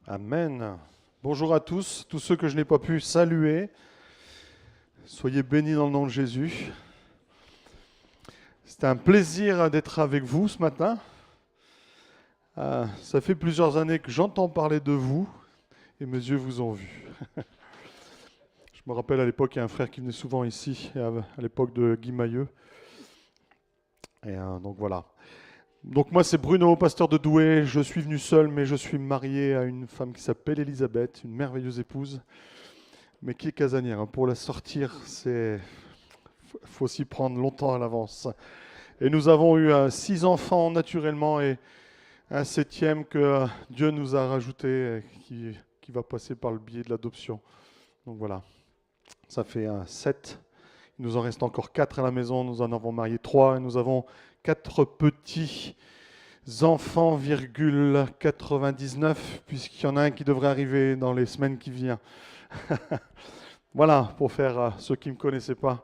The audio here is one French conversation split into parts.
Amen. Bonjour à tous ceux que je n'ai pas pu saluer. Soyez bénis dans le nom de Jésus. C'est un plaisir d'être avec vous ce matin. Ça fait plusieurs années que j'entends parler de vous et mes yeux vous ont vu. Je me rappelle à l'époque, il y a un frère qui venait souvent ici, à l'époque de Guy Mailleux. Et donc voilà. Donc moi c'est Bruno, pasteur de Douai. Je suis venu seul, mais je suis marié à une femme qui s'appelle Elisabeth, une merveilleuse épouse, mais qui est casanière. Pour la sortir, faut s'y prendre longtemps à l'avance. Et nous avons eu 6 enfants naturellement et un 7e que Dieu nous a rajouté, qui va passer par le biais de l'adoption. Donc voilà, ça fait 7. Il nous en reste encore 4 à la maison. Nous en avons marié 3 et nous avons 4 petits enfants, 99, puisqu'il y en a un qui devrait arriver dans les semaines qui viennent. Voilà, pour faire ceux qui ne me connaissaient pas.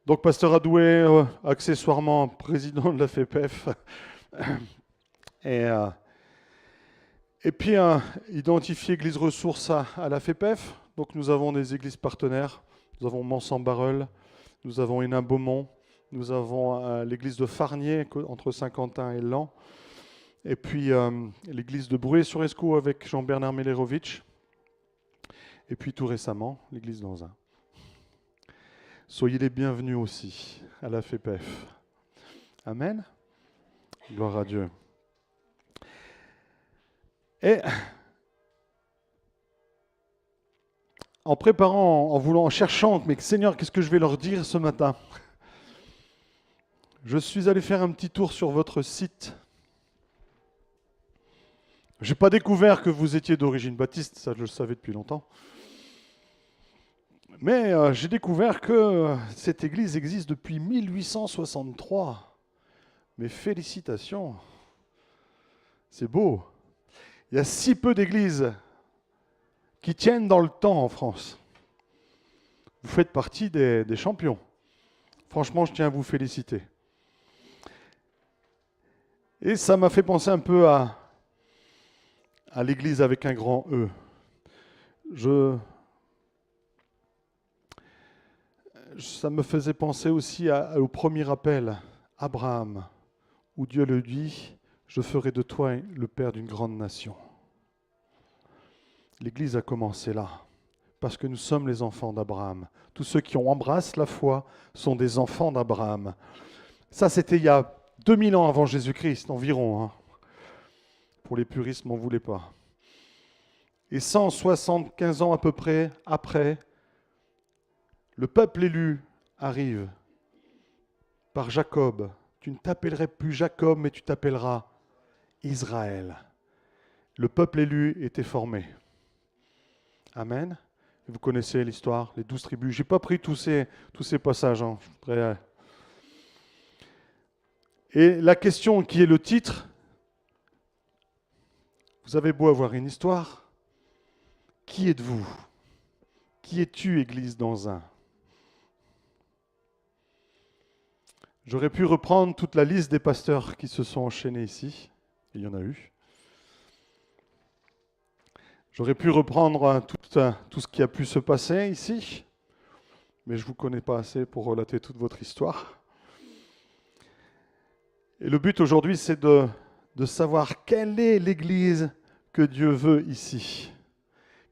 Donc, pasteur Adoué, accessoirement président de la FEPEF. Et puis, identifier Église Ressources à la FEPEF. Donc, nous avons des églises partenaires. Nous avons Mans-en-Barœul, nous avons Hénin-Beaumont, nous avons l'église de Farnier, entre Saint-Quentin et Laon. Et puis l'église de Bruay-sur-Escaut avec Jean-Bernard Melerovitch. Et puis tout récemment, l'église d'Anzin. Soyez les bienvenus aussi à la FEPEF. Amen. Gloire à Dieu. Et en préparant, en cherchant, mais Seigneur, qu'est-ce que je vais leur dire ce matin? Je suis allé faire un petit tour sur votre site. Je n'ai pas découvert que vous étiez d'origine baptiste, ça je le savais depuis longtemps. Mais j'ai découvert que cette église existe depuis 1863. Mes félicitations. C'est beau. Il y a si peu d'églises qui tiennent dans le temps en France. Vous faites partie des champions. Franchement, je tiens à vous féliciter. Et ça m'a fait penser un peu à l'église avec un grand E. Ça me faisait penser aussi au premier appel, Abraham, où Dieu le dit, je ferai de toi le père d'une grande nation. L'église a commencé là, parce que nous sommes les enfants d'Abraham. Tous ceux qui ont embrassé la foi sont des enfants d'Abraham. Ça, c'était il y a 2000 ans avant Jésus-Christ, environ. Pour les puristes, m'en voulez pas. Et 175 ans à peu près après, le peuple élu arrive par Jacob. Tu ne t'appellerais plus Jacob, mais tu t'appelleras Israël. Le peuple élu était formé. Amen. Vous connaissez l'histoire, les 12 tribus. Je n'ai pas pris tous ces passages. Et la question qui est le titre, vous avez beau avoir une histoire, qui êtes-vous? Qui es-tu, Église d'Anzin? J'aurais pu reprendre toute la liste des pasteurs qui se sont enchaînés ici. Il y en a eu. J'aurais pu reprendre tout ce qui a pu se passer ici, mais je ne vous connais pas assez pour relater toute votre histoire. Et le but aujourd'hui, c'est de savoir quelle est l'Église que Dieu veut ici.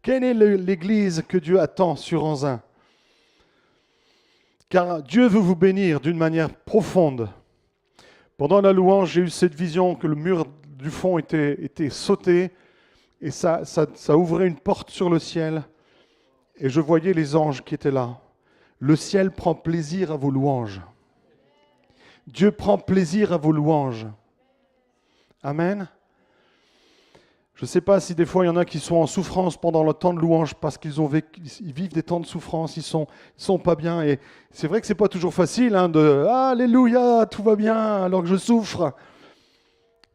Quelle est l'Église que Dieu attend sur Anzin? Car Dieu veut vous bénir d'une manière profonde. Pendant la louange, j'ai eu cette vision que le mur du fond était sauté et ça ouvrait une porte sur le ciel. Et je voyais les anges qui étaient là. Le ciel prend plaisir à vos louanges. Dieu prend plaisir à vos louanges. Amen. Je ne sais pas si des fois il y en a qui sont en souffrance pendant le temps de louange parce qu'ils vivent des temps de souffrance, ils sont pas bien. Et c'est vrai que c'est pas toujours facile de Alléluia, tout va bien alors que je souffre.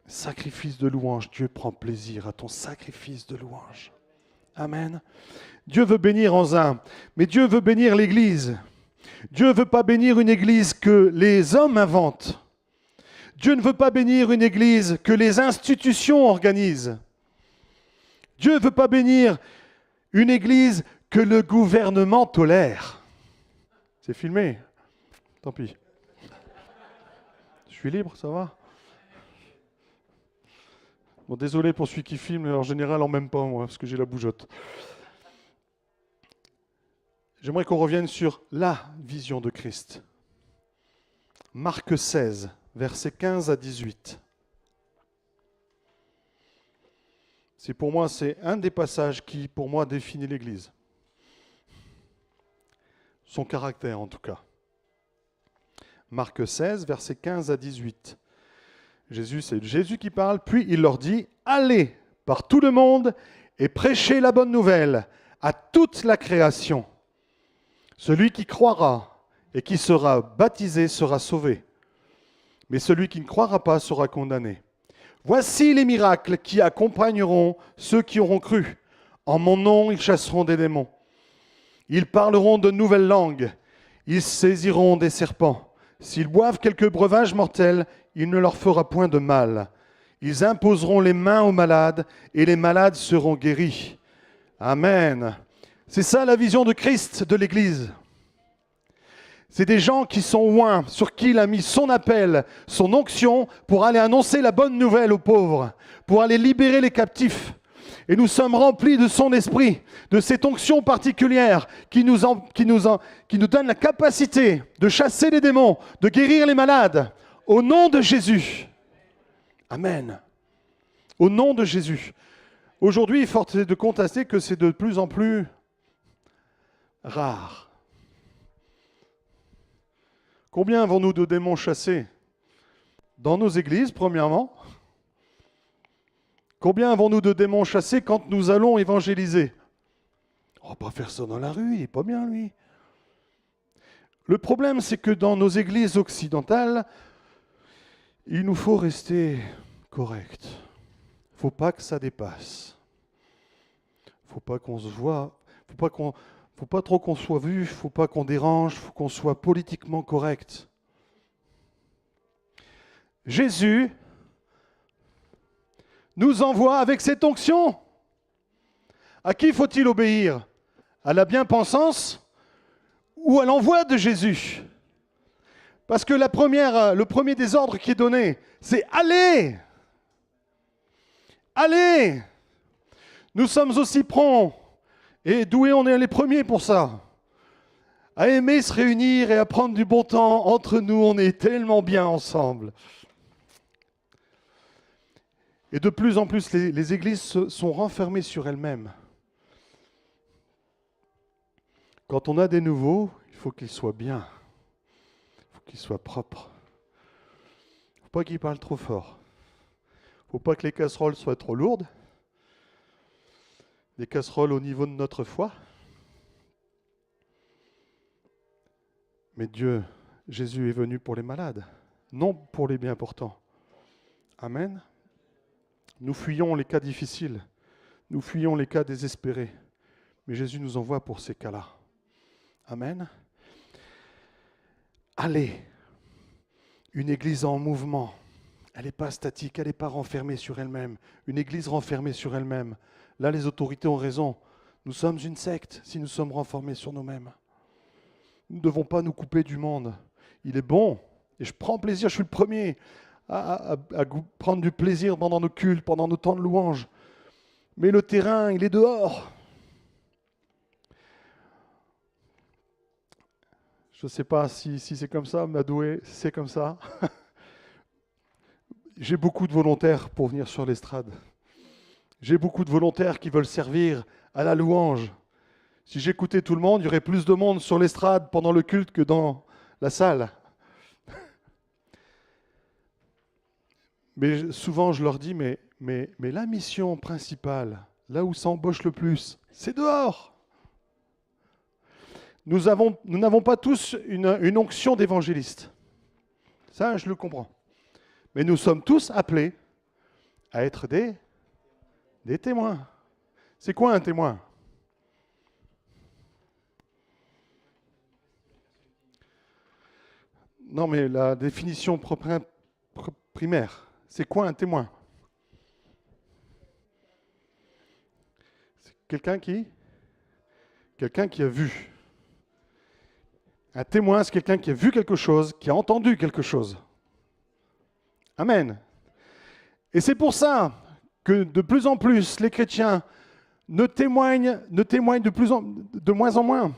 Sacrifice de louange, Dieu prend plaisir à ton sacrifice de louange. Amen. Dieu veut bénir Anzin, mais Dieu veut bénir l'Église. Dieu ne veut pas bénir une Église que les hommes inventent. Dieu ne veut pas bénir une Église que les institutions organisent. Dieu ne veut pas bénir une église que le gouvernement tolère. C'est filmé. Tant pis. Je suis libre, ça va? Bon, désolé pour celui qui filme, en général, en même pas, moi, parce que j'ai la bougeotte. J'aimerais qu'on revienne sur la vision de Christ. Marc 16, versets 15 à 18. Pour moi, c'est un des passages qui, pour moi, définit l'Église. Son caractère, en tout cas. Marc 16, versets 15 à 18. C'est Jésus qui parle, puis il leur dit « Allez par tout le monde et prêchez la bonne nouvelle à toute la création. Celui qui croira et qui sera baptisé sera sauvé, mais celui qui ne croira pas sera condamné. Voici les miracles qui accompagneront ceux qui auront cru. En mon nom, ils chasseront des démons. Ils parleront de nouvelles langues. Ils saisiront des serpents. S'ils boivent quelques breuvages mortels, il ne leur fera point de mal. Ils imposeront les mains aux malades et les malades seront guéris. » Amen. C'est ça la vision de Christ de l'Église. C'est des gens qui sont oints, sur qui il a mis son appel, son onction, pour aller annoncer la bonne nouvelle aux pauvres, pour aller libérer les captifs. Et nous sommes remplis de son esprit, de cette onction particulière qui nous donne la capacité de chasser les démons, de guérir les malades, au nom de Jésus. Amen. Au nom de Jésus. Aujourd'hui, force est de constater que c'est de plus en plus rare. Combien avons-nous de démons chassés dans nos églises, premièrement? Combien avons-nous de démons chassés quand nous allons évangéliser? On ne va pas faire ça dans la rue, il n'est pas bien, lui. Le problème, c'est que dans nos églises occidentales, il nous faut rester correct. Il ne faut pas que ça dépasse. Il ne faut pas qu'on se voit, il ne faut pas trop qu'on soit vu, il ne faut pas qu'on dérange, il faut qu'on soit politiquement correct. Jésus nous envoie avec cette onction. À qui faut-il obéir? À la bien-pensance ou à l'envoi de Jésus? Parce que le premier des ordres qui est donné, c'est « Allez !» Allez! Nous sommes aussi prompts, et doués, on est les premiers pour ça, à aimer se réunir et à prendre du bon temps. Entre nous, on est tellement bien ensemble. Et de plus en plus, les églises sont renfermées sur elles-mêmes. Quand on a des nouveaux, il faut qu'ils soient bien. Il faut qu'ils soient propres. Il ne faut pas qu'ils parlent trop fort. Il ne faut pas que les casseroles soient trop lourdes. Des casseroles au niveau de notre foi. Mais Jésus est venu pour les malades, non pour les bien portants. Amen. Nous fuyons les cas difficiles, nous fuyons les cas désespérés, mais Jésus nous envoie pour ces cas-là. Amen. Allez, une église en mouvement, elle n'est pas statique, elle n'est pas renfermée sur elle-même. Une église renfermée sur elle-même, là les autorités ont raison, nous sommes une secte si nous sommes renfermés sur nous-mêmes. Nous ne devons pas nous couper du monde. Il est bon, et je prends plaisir, je suis le premier à prendre du plaisir pendant nos cultes, pendant nos temps de louange. Mais le terrain, il est dehors. Je ne sais pas si c'est comme ça, Madoué, c'est comme ça. J'ai beaucoup de volontaires pour venir sur l'estrade. J'ai beaucoup de volontaires qui veulent servir à la louange. Si j'écoutais tout le monde, il y aurait plus de monde sur l'estrade pendant le culte que dans la salle. Mais souvent, je leur dis, mais la mission principale, là où ça embauche le plus, c'est dehors. Nous n'avons pas tous une onction d'évangéliste. Ça, je le comprends. Mais nous sommes tous appelés à être des témoins. C'est quoi un témoin? Non, mais la définition primaire, c'est quoi un témoin? quelqu'un qui a vu. Un témoin, c'est quelqu'un qui a vu quelque chose, qui a entendu quelque chose. Amen. Et c'est pour ça que de plus en plus, les chrétiens ne témoignent de moins en moins.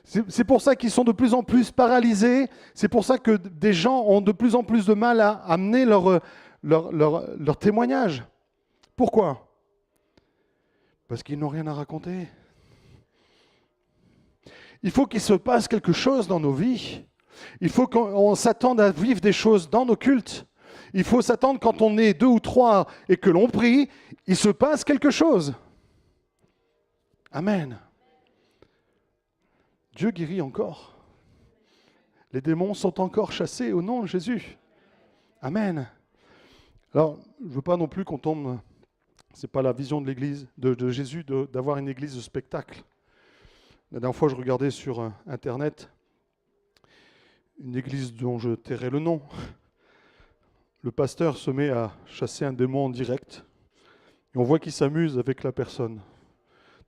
C'est pour ça qu'ils sont de plus en plus paralysés. C'est pour ça que des gens ont de plus en plus de mal à amener leur témoignage. Pourquoi? Parce qu'ils n'ont rien à raconter. Il faut qu'il se passe quelque chose dans nos vies. Il faut qu'on s'attende à vivre des choses dans nos cultes. Il faut s'attendre quand on est 2 ou 3 et que l'on prie, il se passe quelque chose. Amen. Dieu guérit encore. Les démons sont encore chassés au nom de Jésus. Amen. Alors, je ne veux pas non plus qu'on tombe, ce n'est pas la vision de l'Église, de Jésus, d'avoir une église de spectacle. La dernière fois, je regardais sur Internet une église dont je tairai le nom. Le pasteur se met à chasser un démon en direct. Et on voit qu'il s'amuse avec la personne,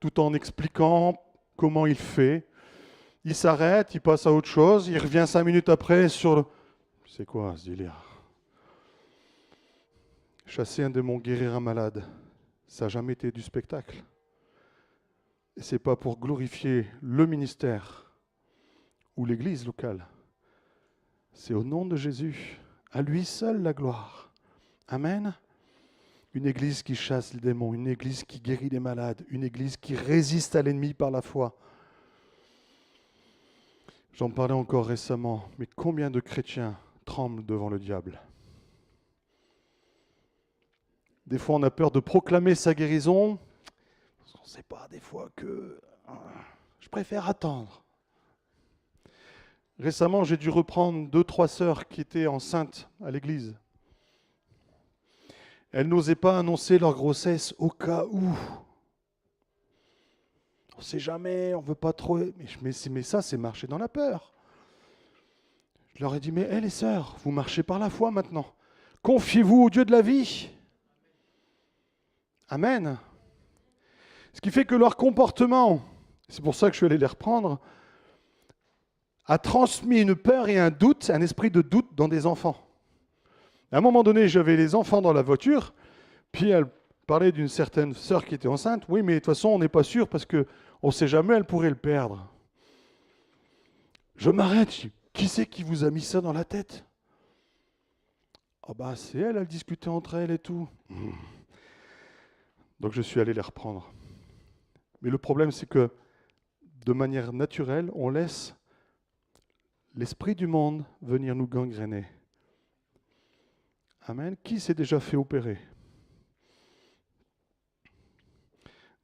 tout en expliquant comment il fait. Il s'arrête, il passe à autre chose, il revient 5 minutes après sur le... C'est quoi ce délire? Chasser un démon, guérir un malade, ça n'a jamais été du spectacle. Et ce n'est pas pour glorifier le ministère ou l'église locale. C'est au nom de Jésus, à lui seul la gloire. Amen. Une église qui chasse les démons, une église qui guérit les malades, une église qui résiste à l'ennemi par la foi. J'en parlais encore récemment, mais combien de chrétiens tremblent devant le diable? Des fois, on a peur de proclamer sa guérison, parce qu'on ne sait pas des fois que je préfère attendre. Récemment, j'ai dû reprendre 2-3 sœurs qui étaient enceintes à l'église. Elles n'osaient pas annoncer leur grossesse au cas où. On ne sait jamais, on ne veut pas trop... Mais ça, c'est marcher dans la peur. Je leur ai dit, mais les sœurs, vous marchez par la foi maintenant. Confiez-vous au Dieu de la vie. Amen. Ce qui fait que leur comportement, c'est pour ça que je suis allé les reprendre, a transmis une peur et un doute, un esprit de doute dans des enfants. À un moment donné, j'avais les enfants dans la voiture, puis elle parlait d'une certaine sœur qui était enceinte. Oui, mais de toute façon, on n'est pas sûr parce qu'on ne sait jamais, elle pourrait le perdre. Je m'arrête, je dis, qui c'est qui vous a mis ça dans la tête? Ah bah c'est elle discutait entre elles et tout. Donc je suis allé les reprendre. Mais le problème, c'est que de manière naturelle, on laisse l'esprit du monde venir nous gangréner. Amen. Qui s'est déjà fait opérer?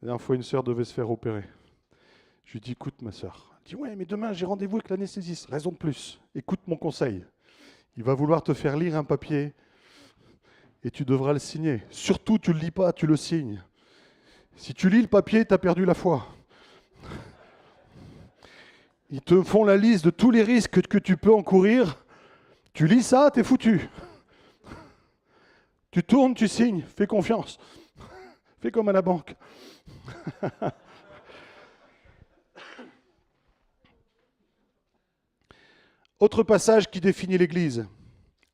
La dernière fois, une sœur devait se faire opérer. Je lui dis, écoute ma sœur. Elle dit, ouais, mais demain j'ai rendez-vous avec l'anesthésiste. Raison de plus. Écoute mon conseil. Il va vouloir te faire lire un papier et tu devras le signer. Surtout, tu ne le lis pas, tu le signes. Si tu lis le papier, tu as perdu la foi. Ils te font la liste de tous les risques que tu peux encourir. Tu lis ça, t'es foutu. Tu tournes, tu signes, fais confiance. Fais comme à la banque. Autre passage qui définit l'Église.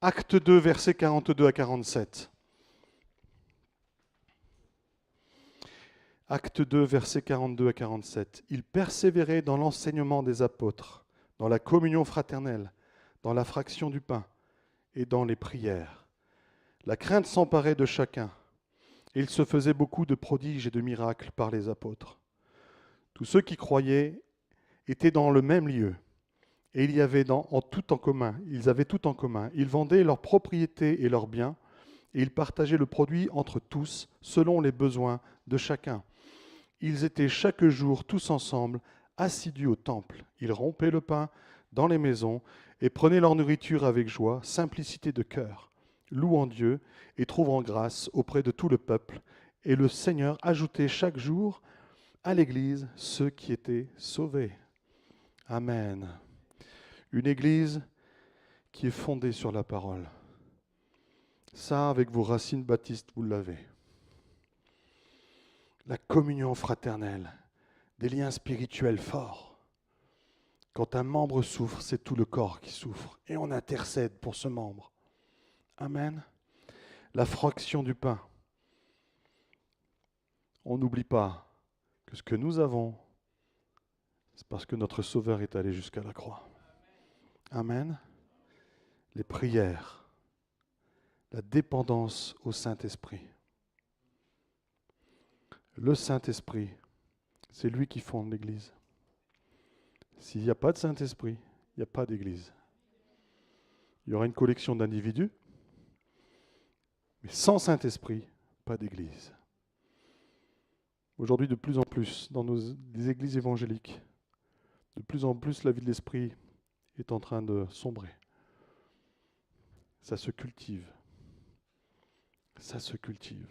Acte 2, versets 42 à 47. Acte 2, versets 42 à 47. Il persévérait dans l'enseignement des apôtres, dans la communion fraternelle, dans la fraction du pain et dans les prières. La crainte s'emparait de chacun, et il se faisait beaucoup de prodiges et de miracles par les apôtres. Tous ceux qui croyaient étaient dans le même lieu, et il y avait tout en commun. Ils avaient tout en commun. Ils vendaient leurs propriétés et leurs biens, et ils partageaient le produit entre tous, selon les besoins de chacun. Ils étaient chaque jour tous ensemble, assidus au temple. Ils rompaient le pain dans les maisons et prenaient leur nourriture avec joie, simplicité de cœur, louant Dieu et trouvant grâce auprès de tout le peuple. Et le Seigneur ajoutait chaque jour à l'Église ceux qui étaient sauvés. Amen. Une Église qui est fondée sur la parole. Ça, avec vos racines baptistes, vous l'avez. la communion fraternelle, des liens spirituels forts. Quand un membre souffre, c'est tout le corps qui souffre. Et on intercède pour ce membre. Amen. La fraction du pain. On n'oublie pas que ce que nous avons, c'est parce que notre Sauveur est allé jusqu'à la croix. Amen. Les prières, la dépendance au Saint-Esprit. Le Saint-Esprit, c'est lui qui fonde l'Église. S'il n'y a pas de Saint-Esprit, il n'y a pas d'Église. Il y aura une collection d'individus, mais sans Saint-Esprit, pas d'Église. Aujourd'hui, de plus en plus, dans les églises évangéliques, de plus en plus, la vie de l'esprit est en train de sombrer. Ça se cultive. Ça se cultive.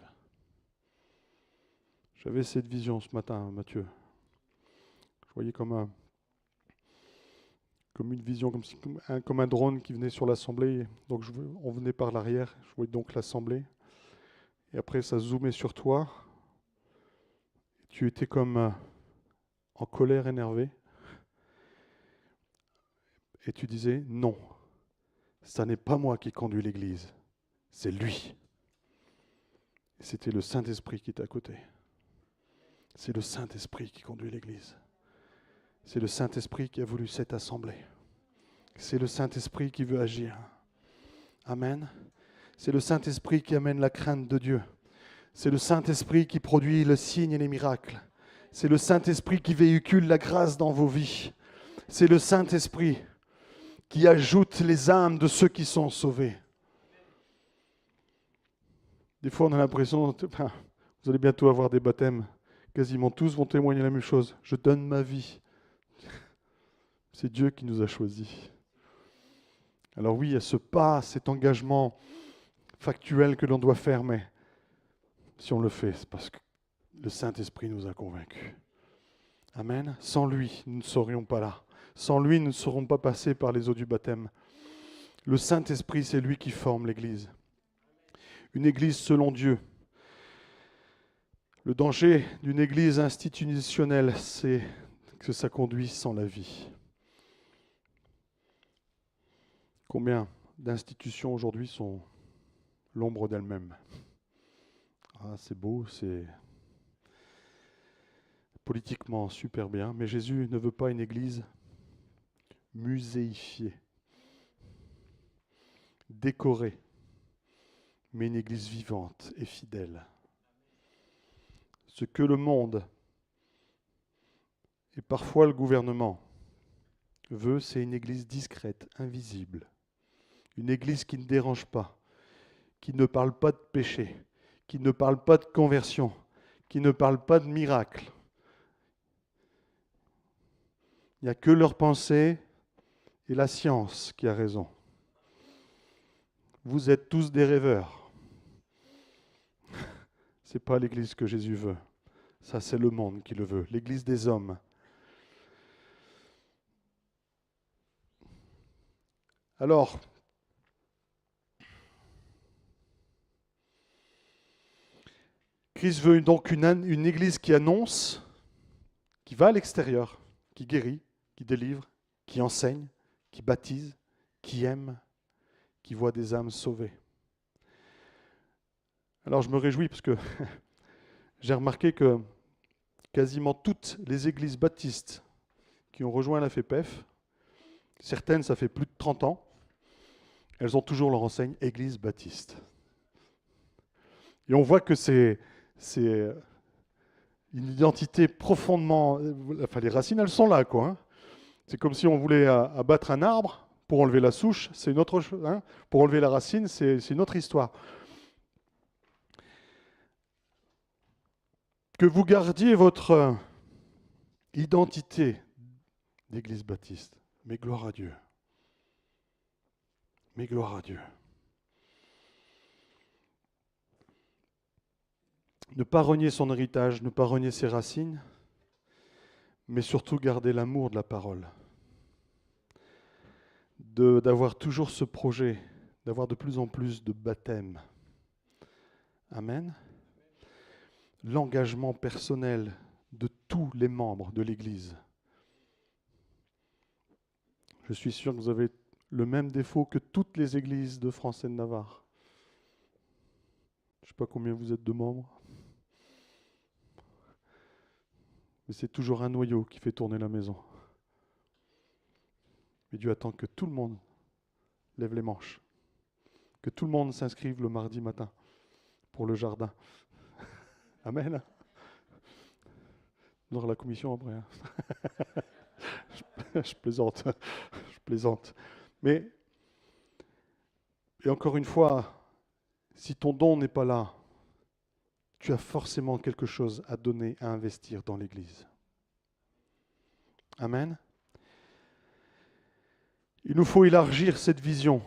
J'avais cette vision ce matin, Mathieu. Je voyais comme une vision, comme un drone qui venait sur l'assemblée. Donc on venait par l'arrière. Je voyais donc l'assemblée. Et après, ça zoomait sur toi. Tu étais comme en colère, énervé. Et tu disais, non, ça n'est pas moi qui conduis l'Église, c'est lui. Et c'était le Saint-Esprit qui était à côté. C'est le Saint-Esprit qui conduit l'Église. C'est le Saint-Esprit qui a voulu cette assemblée. C'est le Saint-Esprit qui veut agir. Amen. C'est le Saint-Esprit qui amène la crainte de Dieu. C'est le Saint-Esprit qui produit le signe et les miracles. C'est le Saint-Esprit qui véhicule la grâce dans vos vies. C'est le Saint-Esprit qui ajoute les âmes de ceux qui sont sauvés. Des fois, on a l'impression, vous allez bientôt avoir des baptêmes, quasiment tous vont témoigner la même chose. Je donne ma vie. C'est Dieu qui nous a choisis. Alors oui, il y a ce pas, cet engagement factuel que l'on doit faire, mais si on le fait, c'est parce que le Saint-Esprit nous a convaincus. Amen. Sans lui, nous ne serions pas là. Sans lui, nous ne serons pas passés par les eaux du baptême. Le Saint-Esprit, c'est lui qui forme l'Église. Une Église selon Dieu. Le danger d'une Église institutionnelle, c'est que ça conduit sans la vie. Combien d'institutions aujourd'hui sont l'ombre d'elles-mêmes? C'est beau, c'est politiquement super bien, mais Jésus ne veut pas une Église muséifiée, décorée, mais une Église vivante et fidèle. Ce que le monde et parfois le gouvernement veut, c'est une Église discrète, invisible. Une Église qui ne dérange pas, qui ne parle pas de péché, qui ne parle pas de conversion, qui ne parle pas de miracle. Il n'y a que leur pensée et la science qui a raison. Vous êtes tous des rêveurs. Ce n'est pas l'Église que Jésus veut. Ça, c'est le monde qui le veut. L'Église des hommes. Alors, Christ veut donc une Église qui annonce, qui va à l'extérieur, qui guérit, qui délivre, qui enseigne, qui baptise, qui aime, qui voit des âmes sauvées. Alors je me réjouis parce que j'ai remarqué que quasiment toutes les églises baptistes qui ont rejoint la FEPEF, certaines ça fait plus de 30 ans, elles ont toujours leur enseigne Église baptiste. Et on voit que c'est une identité profondément... Enfin, les racines, elles sont là, quoi. C'est comme si on voulait abattre un arbre pour enlever la souche, c'est une autre chose. Pour enlever la racine, c'est une autre histoire. Que vous gardiez votre identité d'Église baptiste. Mais gloire à Dieu. Mais gloire à Dieu. Ne pas renier son héritage, ne pas renier ses racines, mais surtout garder l'amour de la parole. D'avoir toujours ce projet, d'avoir de plus en plus de baptêmes. Amen. l'engagement personnel de tous les membres de l'Église. Je suis sûr que vous avez le même défaut que toutes les églises de France et de Navarre. Je ne sais pas combien vous êtes de membres, mais c'est toujours un noyau qui fait tourner la maison. Et Dieu attend que tout le monde lève les manches, que tout le monde s'inscrive le mardi matin pour le jardin. Amen. Dans la commission après. Je plaisante, je plaisante. Mais, et encore une fois, si ton don n'est pas là, tu as forcément quelque chose à donner, à investir dans l'Église. Amen. Il nous faut élargir cette vision.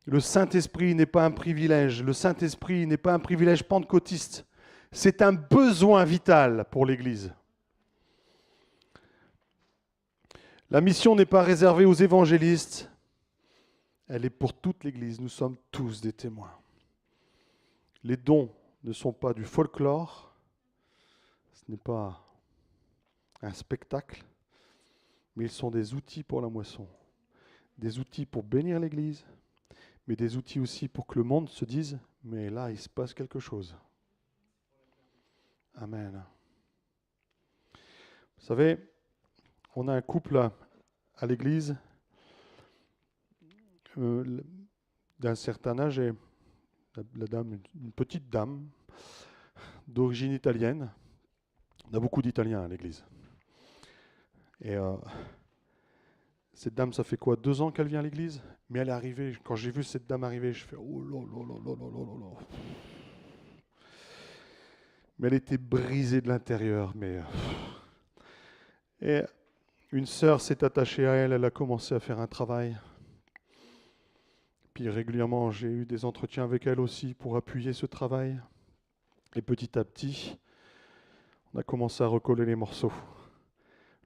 Le Saint-Esprit n'est pas un privilège. Le Saint-Esprit n'est pas un privilège pentecôtiste. C'est un besoin vital pour l'Église. La mission n'est pas réservée aux évangélistes. Elle est pour toute l'Église. Nous sommes tous des témoins. Les dons ne sont pas du folklore. Ce n'est pas un spectacle. Mais ils sont des outils pour la moisson. Des outils pour bénir l'Église. Mais des outils aussi pour que le monde se dise « Mais là, il se passe quelque chose. » Amen. Vous savez, on a un couple à l'église d'un certain âge, et la dame, une petite dame d'origine italienne. On a beaucoup d'Italiens à l'église. Et cette dame, ça fait quoi, 2 ans qu'elle vient à l'église? Mais elle est arrivée, quand j'ai vu cette dame arriver, je fais « Oh là là là là là là là !» Mais elle était brisée de l'intérieur. Et une sœur s'est attachée à elle, elle a commencé à faire un travail. Puis régulièrement, j'ai eu des entretiens avec elle aussi pour appuyer ce travail. Et petit à petit, on a commencé à recoller les morceaux.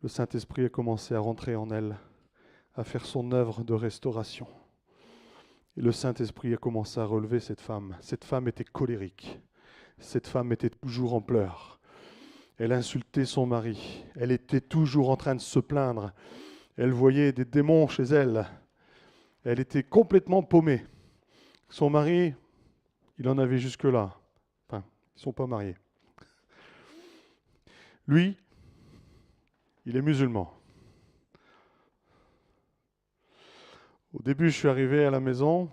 Le Saint-Esprit a commencé à rentrer en elle, à faire son œuvre de restauration. Et le Saint-Esprit a commencé à relever cette femme. Cette femme était colérique. Cette femme était toujours en pleurs. Elle insultait son mari. Elle était toujours en train de se plaindre. Elle voyait des démons chez elle. Elle était complètement paumée. Son mari, il en avait jusque-là. Enfin, ils ne sont pas mariés. Lui, il est musulman. Au début, je suis arrivé à la maison.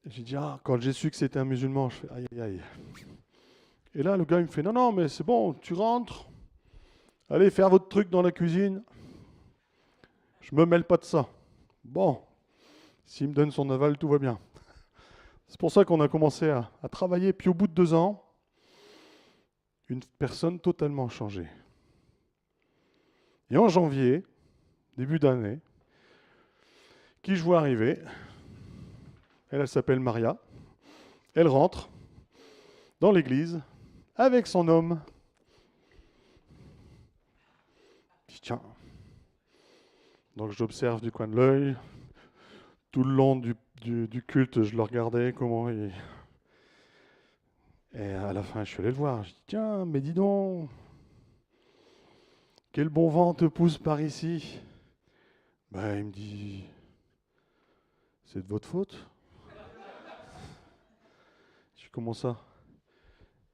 J'ai dit, quand j'ai su que c'était un musulman, je fais aïe, aïe, aïe. Et là, le gars, il me fait, non, non, mais c'est bon, tu rentres. Allez faire votre truc dans la cuisine. Je ne me mêle pas de ça. Bon, s'il me donne son aval, tout va bien. C'est pour ça qu'on a commencé à travailler. Puis au bout de 2 ans, une personne totalement changée. Et en janvier, début d'année, qui je vois arriver, elle s'appelle Maria, elle rentre dans l'église avec son homme. Je dis, tiens. Donc j'observe du coin de l'œil. Tout le long du culte, je le regardais, comment il... Et à la fin, je suis allé le voir. Je dis, tiens, mais dis donc, quel bon vent te pousse par ici? Il me dit, c'est de votre faute. Je dis, comment ça?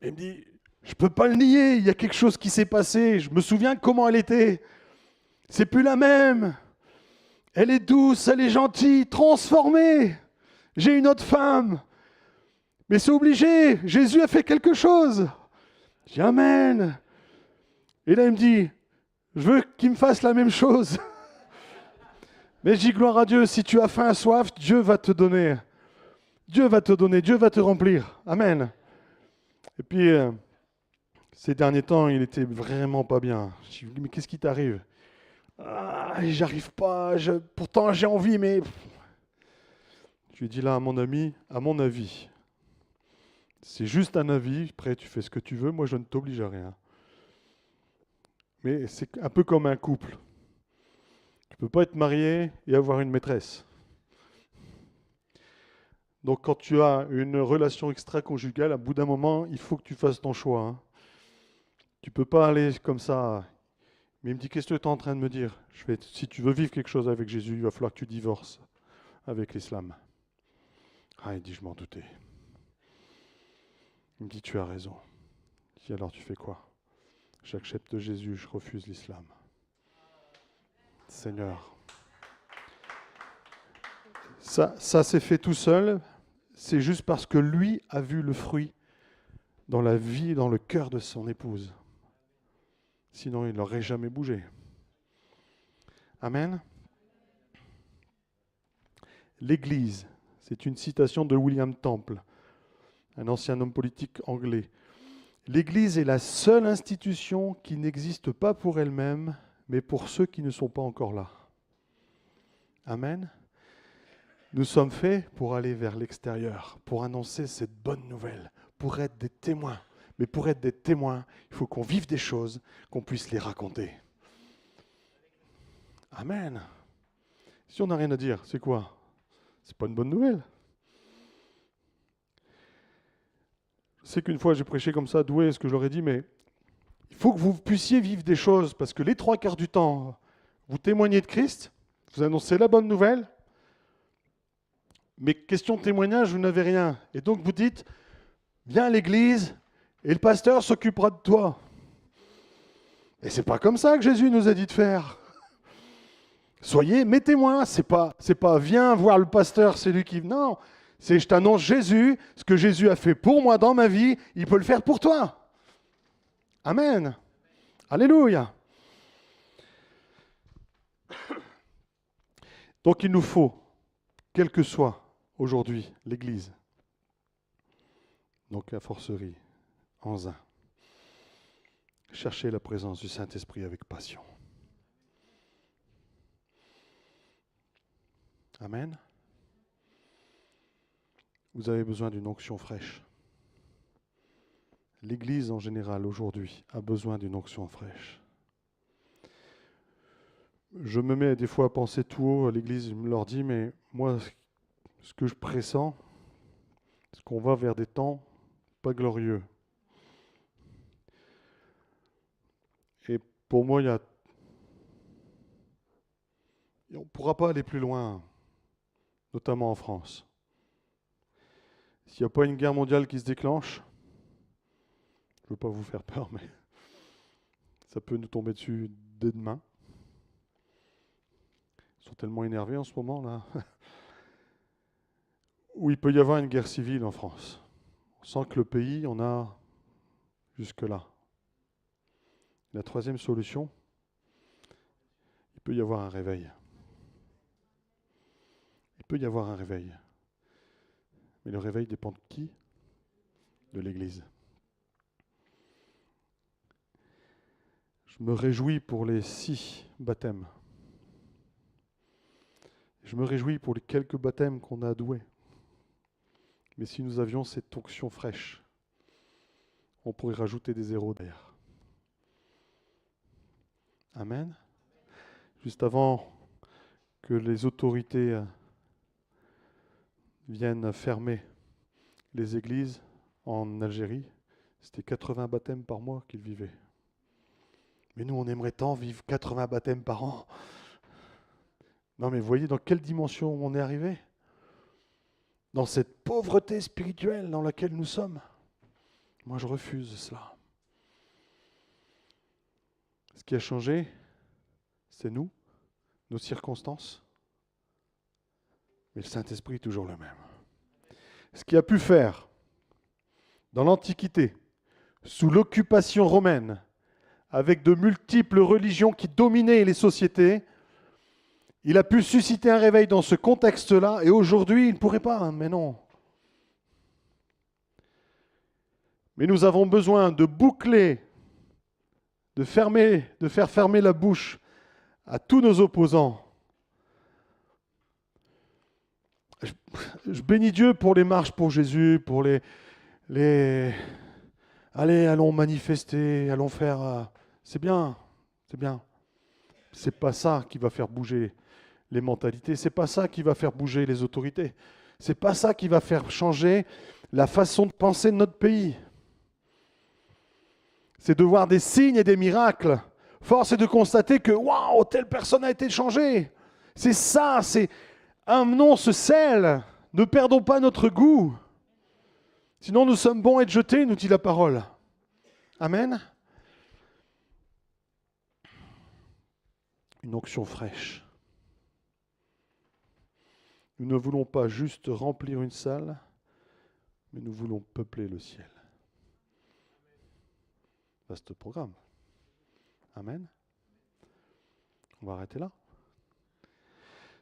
Il me dit, je peux pas le nier, il y a quelque chose qui s'est passé. Je me souviens comment elle était. C'est plus la même. Elle est douce, elle est gentille, transformée. J'ai une autre femme. Mais c'est obligé, Jésus a fait quelque chose. Je dis amen. Et là, il me dit, je veux qu'il me fasse la même chose. Mais je dis gloire à Dieu, si tu as faim, soif, Dieu va te donner. Dieu va te donner, Dieu va te remplir. Amen. Et puis, ces derniers temps, il était vraiment pas bien. Je dis, mais qu'est-ce qui t'arrive? J'arrive pas, pourtant j'ai envie, mais... Je lui ai dit là, à mon avis, c'est juste un avis, après tu fais ce que tu veux, moi je ne t'oblige à rien. Mais c'est un peu comme un couple. Tu ne peux pas être marié et avoir une maîtresse. Donc quand tu as une relation extra-conjugale, à bout d'un moment, il faut que tu fasses ton choix. Hein. Tu ne peux pas aller comme ça. Mais il me dit, qu'est-ce que tu es en train de me dire? Si tu veux vivre quelque chose avec Jésus, il va falloir que tu divorces avec l'islam. Ah, il dit, je m'en doutais. Il me dit, tu as raison. Je dis, alors tu fais quoi? J'accepte Jésus, je refuse l'islam. Seigneur. Ça s'est fait tout seul. C'est juste parce que lui a vu le fruit dans la vie et dans le cœur de son épouse. Sinon, il n'aurait jamais bougé. Amen. L'Église, c'est une citation de William Temple, un ancien homme politique anglais. L'Église est la seule institution qui n'existe pas pour elle-même, mais pour ceux qui ne sont pas encore là. Amen. Nous sommes faits pour aller vers l'extérieur, pour annoncer cette bonne nouvelle, pour être des témoins. Mais pour être des témoins, il faut qu'on vive des choses, qu'on puisse les raconter. Amen. Si on n'a rien à dire, c'est quoi? C'est pas une bonne nouvelle. Je sais qu'une fois j'ai prêché comme ça, doué, ce que je leur ai dit, mais il faut que vous puissiez vivre des choses, parce que les 3/4 du temps, vous témoignez de Christ, vous annoncez la bonne nouvelle, mais question de témoignage, vous n'avez rien. Et donc vous dites, viens à l'église, et le pasteur s'occupera de toi. Et c'est pas comme ça que Jésus nous a dit de faire. Soyez mes témoins, c'est pas viens voir le pasteur, c'est lui qui... Non, c'est je t'annonce Jésus, ce que Jésus a fait pour moi dans ma vie, il peut le faire pour toi. Amen. Alléluia. Donc il nous faut, quelle que soit aujourd'hui l'Église, donc la forcerie, en zin, chercher la présence du Saint-Esprit avec passion. Amen. Vous avez besoin d'une onction fraîche. L'Église en général aujourd'hui a besoin d'une onction fraîche. Je me mets des fois à penser tout haut à l'Église, je me leur dis, mais moi, ce que je pressens, c'est qu'on va vers des temps pas glorieux. Et pour moi, on ne pourra pas aller plus loin, notamment en France. S'il n'y a pas une guerre mondiale qui se déclenche, je ne veux pas vous faire peur, mais ça peut nous tomber dessus dès demain. Ils sont tellement énervés en ce moment, là. Où il peut y avoir une guerre civile en France. On sent que le pays, on a jusque-là. La troisième solution, il peut y avoir un réveil. Il peut y avoir un réveil. Mais le réveil dépend de qui? De l'Église. Je me réjouis pour les 6 baptêmes. Je me réjouis pour les quelques baptêmes qu'on a doués. Mais si nous avions cette onction fraîche, on pourrait rajouter des zéros derrière. Amen. Juste avant que les autorités viennent fermer les églises en Algérie, c'était 80 baptêmes par mois qu'ils vivaient. Mais nous, on aimerait tant vivre 80 baptêmes par an. Non, mais vous voyez dans quelle dimension on est arrivé? Dans cette pauvreté spirituelle dans laquelle nous sommes. Moi, je refuse cela. Ce qui a changé, c'est nous, nos circonstances. Mais le Saint-Esprit est toujours le même. Ce qui a pu faire dans l'Antiquité, sous l'occupation romaine, avec de multiples religions qui dominaient les sociétés, il a pu susciter un réveil dans ce contexte-là, et aujourd'hui, il ne pourrait pas, mais non. Mais nous avons besoin de boucler, de faire fermer la bouche à tous nos opposants. Je bénis Dieu pour les marches pour Jésus, pour les... Allez, allons manifester, allons faire... C'est bien, c'est bien. C'est pas ça qui va faire bouger les mentalités, c'est pas ça qui va faire bouger les autorités. Ce n'est pas ça qui va faire changer la façon de penser de notre pays. C'est de voir des signes et des miracles. Force est de constater que, waouh, telle personne a été changée. C'est ça, c'est amenons ce sel. Ne perdons pas notre goût. Sinon, nous sommes bons à être jetés, nous dit la parole. Amen. Une onction fraîche. Nous ne voulons pas juste remplir une salle, mais nous voulons peupler le ciel. Vaste programme. Amen. On va arrêter là.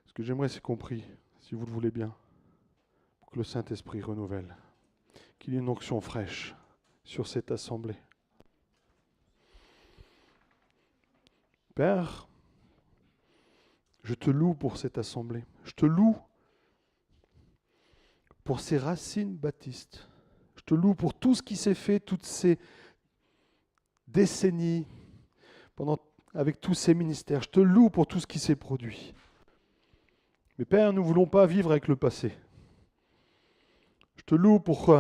Ce que j'aimerais, c'est qu'on prie, si vous le voulez bien, pour que le Saint-Esprit renouvelle, qu'il y ait une onction fraîche sur cette assemblée. Père, je te loue pour cette assemblée. Je te loue pour ces racines baptistes. Je te loue pour tout ce qui s'est fait, toutes ces décennies, avec tous ces ministères. Je te loue pour tout ce qui s'est produit. Mais Père, nous ne voulons pas vivre avec le passé. Je te loue pour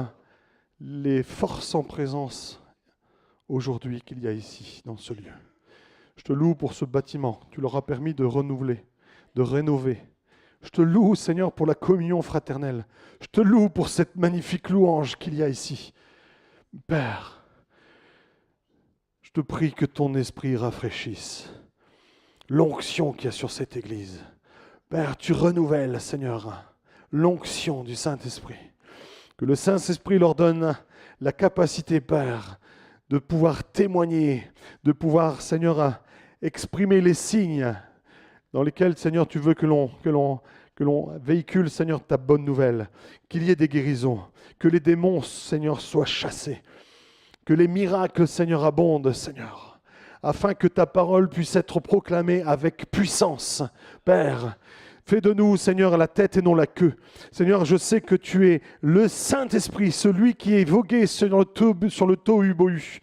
les forces en présence aujourd'hui qu'il y a ici, dans ce lieu. Je te loue pour ce bâtiment. Tu leur as permis de renouveler, de rénover. Je te loue, Seigneur, pour la communion fraternelle. Je te loue pour cette magnifique louange qu'il y a ici. Père, je te prie que ton esprit rafraîchisse l'onction qu'il y a sur cette église. Père, tu renouvelles, Seigneur, l'onction du Saint-Esprit. Que le Saint-Esprit leur donne la capacité, Père, de pouvoir témoigner, de pouvoir, Seigneur, exprimer les signes dans lesquels, Seigneur, tu veux que l'on véhicule, Seigneur, ta bonne nouvelle, qu'il y ait des guérisons, que les démons, Seigneur, soient chassés, que les miracles, Seigneur, abondent, Seigneur, afin que ta parole puisse être proclamée avec puissance. Père, fais de nous, Seigneur, la tête et non la queue. Seigneur, je sais que tu es le Saint-Esprit, celui qui est vogué sur le tohu-bohu.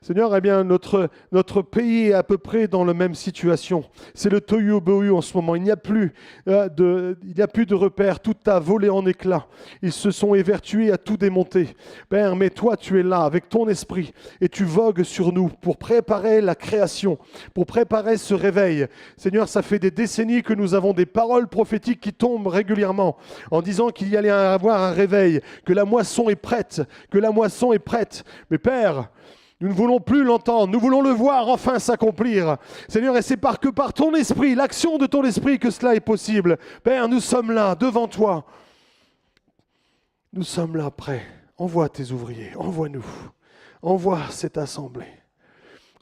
Seigneur, eh bien, notre pays est à peu près dans la même situation. C'est le tohu-bohu en ce moment. Il n'y a plus de repères. Tout a volé en éclats. Ils se sont évertués à tout démonter. Père, mais toi, tu es là avec ton esprit et tu vogues sur nous pour préparer la création, pour préparer ce réveil. Seigneur, ça fait des décennies que nous avons des paroles prophétiques qui tombent régulièrement en disant qu'il y allait avoir un réveil, que la moisson est prête, que la moisson est prête. Mais Père, nous ne voulons plus l'entendre, nous voulons le voir enfin s'accomplir. Seigneur, et c'est par ton esprit, l'action de ton esprit que cela est possible. Père, nous sommes là, devant toi. Nous sommes là, prêts. Envoie tes ouvriers, envoie-nous. Envoie cette assemblée.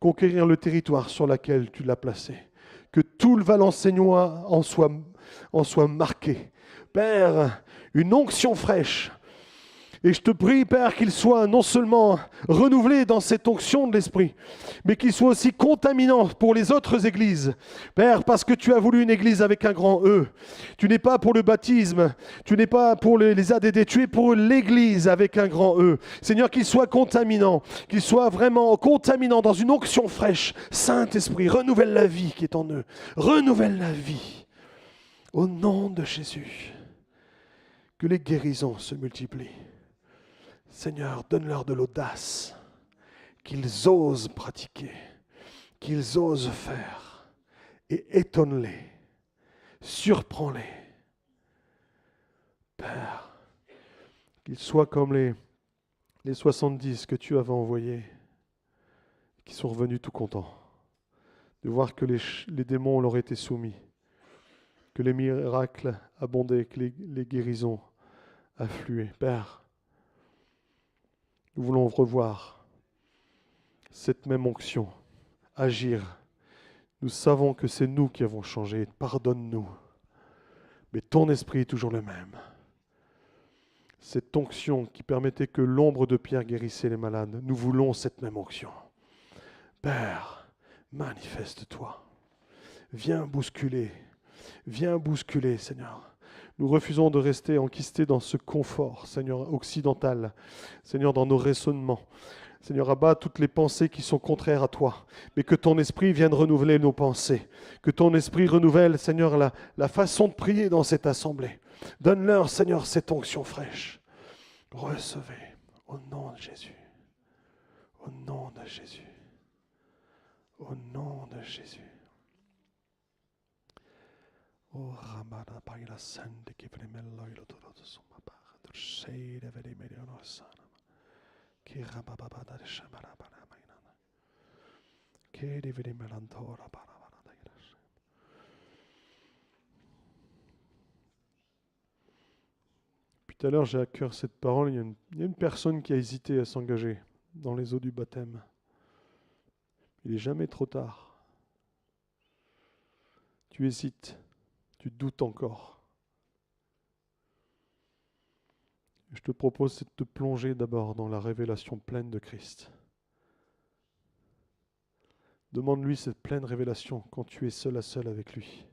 Conquérir le territoire sur lequel tu l'as placé. Que tout le Valencénois en soit marqué. Père, une onction fraîche. Et je te prie, Père, qu'il soit non seulement renouvelé dans cette onction de l'Esprit, mais qu'il soit aussi contaminant pour les autres églises. Père, parce que tu as voulu une église avec un grand E. Tu n'es pas pour le baptisme, tu n'es pas pour les ADD, tu es pour l'église avec un grand E. Seigneur, qu'il soit contaminant, qu'il soit vraiment contaminant dans une onction fraîche. Saint-Esprit, renouvelle la vie qui est en eux. Renouvelle la vie. Au nom de Jésus, que les guérisons se multiplient. Seigneur, donne-leur de l'audace, qu'ils osent pratiquer, qu'ils osent faire, et étonne-les, surprends-les. Père, qu'ils soient comme les 70 que tu avais envoyés, qui sont revenus tout contents, de voir que les démons leur étaient soumis, que les miracles abondaient, que les guérisons affluaient. Père, nous voulons revoir cette même onction, agir. Nous savons que c'est nous qui avons changé. Pardonne-nous. Mais ton esprit est toujours le même. Cette onction qui permettait que l'ombre de Pierre guérissait les malades, nous voulons cette même onction. Père, manifeste-toi. Viens bousculer, Seigneur. Nous refusons de rester enquistés dans ce confort, Seigneur, occidental, Seigneur, dans nos raisonnements. Seigneur, abat toutes les pensées qui sont contraires à toi, mais que ton esprit vienne renouveler nos pensées, que ton esprit renouvelle, Seigneur, la façon de prier dans cette assemblée. Donne-leur, Seigneur, cette onction fraîche. Recevez au nom de Jésus. Au nom de Jésus. Au nom de Jésus. Oh, Ramada Paila Sande qui vremello il toro de summa barra de shade vedi mediano sana. Qui rababa da shamara bara mainana. Che di vedi melantora bara bara da irash. Puis tout à l'heure, j'ai à cœur cette parole. Il y a une personne qui a hésité à s'engager dans les eaux du baptême. Il n'est jamais trop tard. Tu hésites. Tu doutes encore. Je te propose de te plonger d'abord dans la révélation pleine de Christ. Demande-lui cette pleine révélation quand tu es seul à seul avec lui.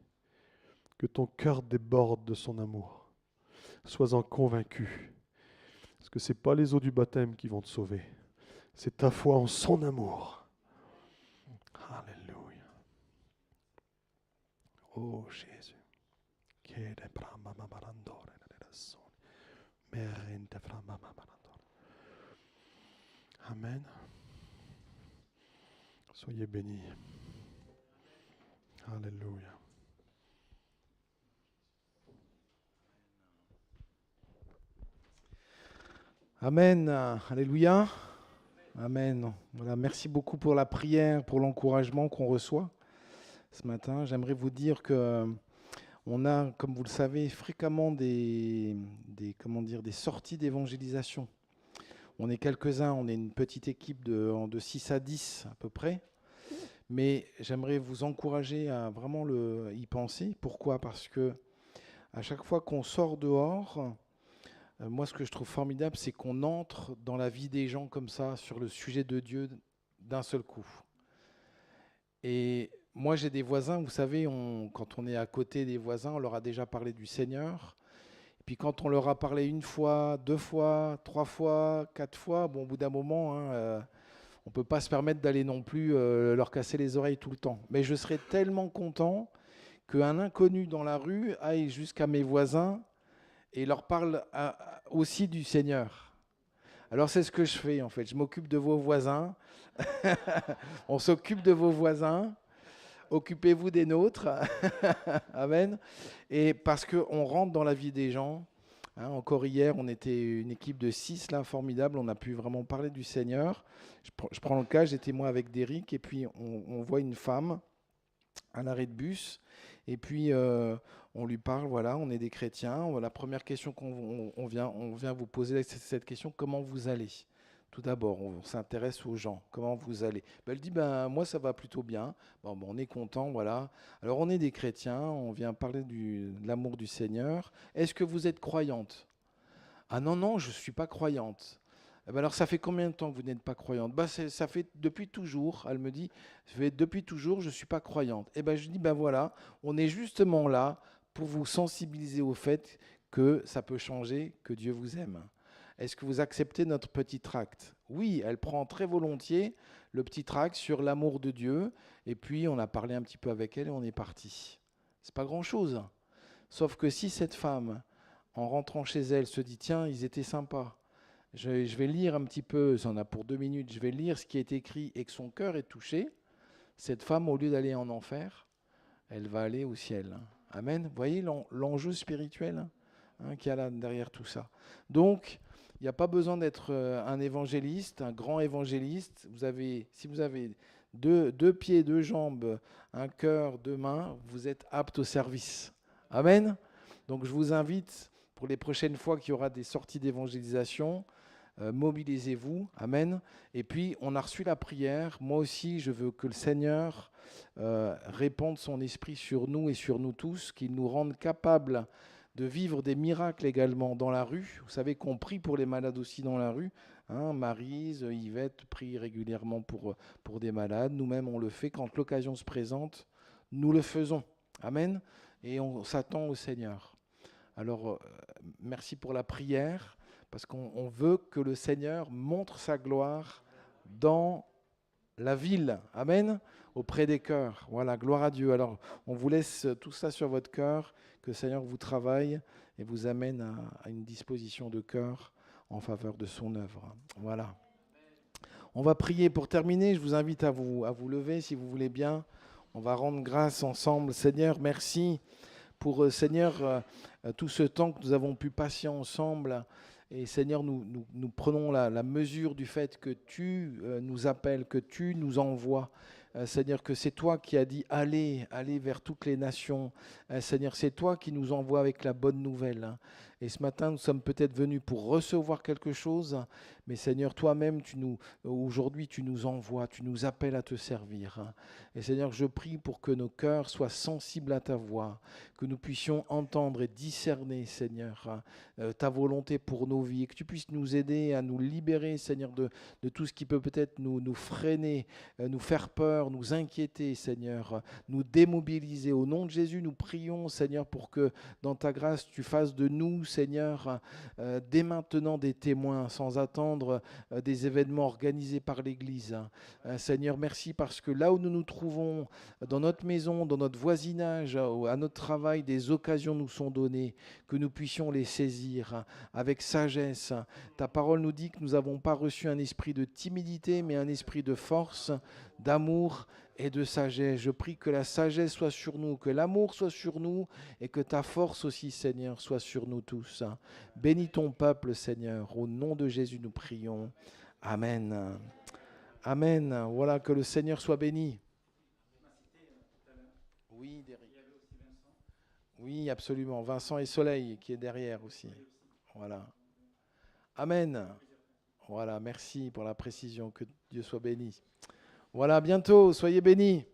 Que ton cœur déborde de son amour. Sois-en convaincu. Parce que ce n'est pas les eaux du baptême qui vont te sauver. C'est ta foi en son amour. Alléluia. Oh Jésus. Amen. Soyez bénis. Alléluia. Amen. Alléluia. Amen. Voilà, merci beaucoup pour la prière, pour l'encouragement qu'on reçoit ce matin. J'aimerais vous dire que on a, comme vous le savez, fréquemment des sorties d'évangélisation. On est quelques-uns, on est une petite équipe de 6 à 10 à peu près. Mais j'aimerais vous encourager à vraiment y penser. Pourquoi ? Parce que à chaque fois qu'on sort dehors, moi ce que je trouve formidable, c'est qu'on entre dans la vie des gens comme ça, sur le sujet de Dieu d'un seul coup. Et moi j'ai des voisins, vous savez, quand on est à côté des voisins, on leur a déjà parlé du Seigneur. Et puis quand on leur a parlé 1 fois, 2 fois, 3 fois, 4 fois, bon, au bout d'un moment, on ne peut pas se permettre d'aller non plus leur casser les oreilles tout le temps. Mais je serais tellement content qu'un inconnu dans la rue aille jusqu'à mes voisins et leur parle aussi du Seigneur. Alors c'est ce que je fais en fait, je m'occupe de vos voisins, on s'occupe de vos voisins, occupez-vous des nôtres, amen. Et parce qu'on rentre dans la vie des gens, encore hier on était une équipe de 6 là, formidable, on a pu vraiment parler du Seigneur. Je prends le cas, j'étais moi avec Derrick et puis on voit une femme à l'arrêt de bus et puis on lui parle, voilà, on est des chrétiens. La première question qu'on vient vous poser, c'est cette question: comment vous allez ? Tout d'abord, on s'intéresse aux gens. Comment vous allez ? Elle dit, moi ça va plutôt bien. Bon, on est content, voilà. Alors on est des chrétiens, on vient parler de l'amour du Seigneur. Est-ce que vous êtes croyante ? Ah non, je ne suis pas croyante. Alors ça fait combien de temps que vous n'êtes pas croyante ? Ça fait depuis toujours, elle me dit, ça fait depuis toujours, je ne suis pas croyante. Je dis, voilà, on est justement là pour vous sensibiliser au fait que ça peut changer, que Dieu vous aime. Est-ce que vous acceptez notre petit tract ? Oui, elle prend très volontiers le petit tract sur l'amour de Dieu, et puis on a parlé un petit peu avec elle et on est parti. C'est pas grand-chose. Sauf que si cette femme, en rentrant chez elle, se dit, tiens, ils étaient sympas, je vais lire un petit peu, ça en a pour 2 minutes, je vais lire ce qui est écrit et que son cœur est touché, cette femme, au lieu d'aller en enfer, elle va aller au ciel. Amen. Vous voyez l'enjeu spirituel qu'il y a là derrière tout ça. Donc, il n'y a pas besoin d'être un évangéliste, un grand évangéliste. Si vous avez deux pieds, 2 jambes, un cœur, 2 mains, vous êtes apte au service. Amen. Donc, je vous invite, pour les prochaines fois qu'il y aura des sorties d'évangélisation, mobilisez-vous, amen. Et puis on a reçu la prière. Moi aussi, je veux que le Seigneur répande son esprit sur nous et sur nous tous, qu'il nous rende capables de vivre des miracles également dans la rue. Vous savez qu'on prie pour les malades aussi dans la rue. Maryse, Yvette prie régulièrement pour des malades. Nous-mêmes, on le fait quand l'occasion se présente. Nous le faisons, amen. Et on s'attend au Seigneur. Alors, merci pour la prière, parce qu'on veut que le Seigneur montre sa gloire dans la ville, amen, auprès des cœurs. Voilà, gloire à Dieu. Alors, on vous laisse tout ça sur votre cœur, que le Seigneur vous travaille et et vous amène à une disposition de cœur en faveur de son œuvre. Voilà. On va prier pour terminer. Je vous invite à vous lever si vous voulez bien. On va rendre grâce ensemble. Seigneur, merci pour, Seigneur, tout ce temps que nous avons pu passer ensemble. Et Seigneur, nous prenons la mesure du fait que tu nous appelles, que tu nous envoies. Seigneur, que c'est toi qui as dit allez vers toutes les nations. Seigneur, c'est toi qui nous envoies avec la bonne nouvelle. Et ce matin, nous sommes peut-être venus pour recevoir quelque chose, mais Seigneur, toi-même, aujourd'hui, tu nous envoies, tu nous appelles à te servir. Et Seigneur, je prie pour que nos cœurs soient sensibles à ta voix, que nous puissions entendre et discerner, Seigneur, ta volonté pour nos vies, et que tu puisses nous aider à nous libérer, Seigneur, de tout ce qui peut peut-être nous freiner, nous faire peur, nous inquiéter, Seigneur, nous démobiliser. Au nom de Jésus, nous prions, Seigneur, pour que dans ta grâce, tu fasses de nous, Seigneur, dès maintenant des témoins, sans attendre des événements organisés par l'Église. Seigneur, merci parce que là où nous nous trouvons, dans notre maison, dans notre voisinage, à notre travail, des occasions nous sont données, que nous puissions les saisir avec sagesse. Ta parole nous dit que nous n'avons pas reçu un esprit de timidité, mais un esprit de force, d'amour et de sagesse. Je prie que la sagesse soit sur nous, que l'amour soit sur nous et que ta force aussi, Seigneur, soit sur nous tous. Bénis ton peuple, Seigneur. Au nom de Jésus, nous prions. Amen. Amen. Voilà, que le Seigneur soit béni. Oui, derrière. Oui, absolument. Vincent et Soleil qui est derrière aussi. Voilà. Amen. Voilà, merci pour la précision. Que Dieu soit béni. Voilà, à bientôt. Soyez bénis.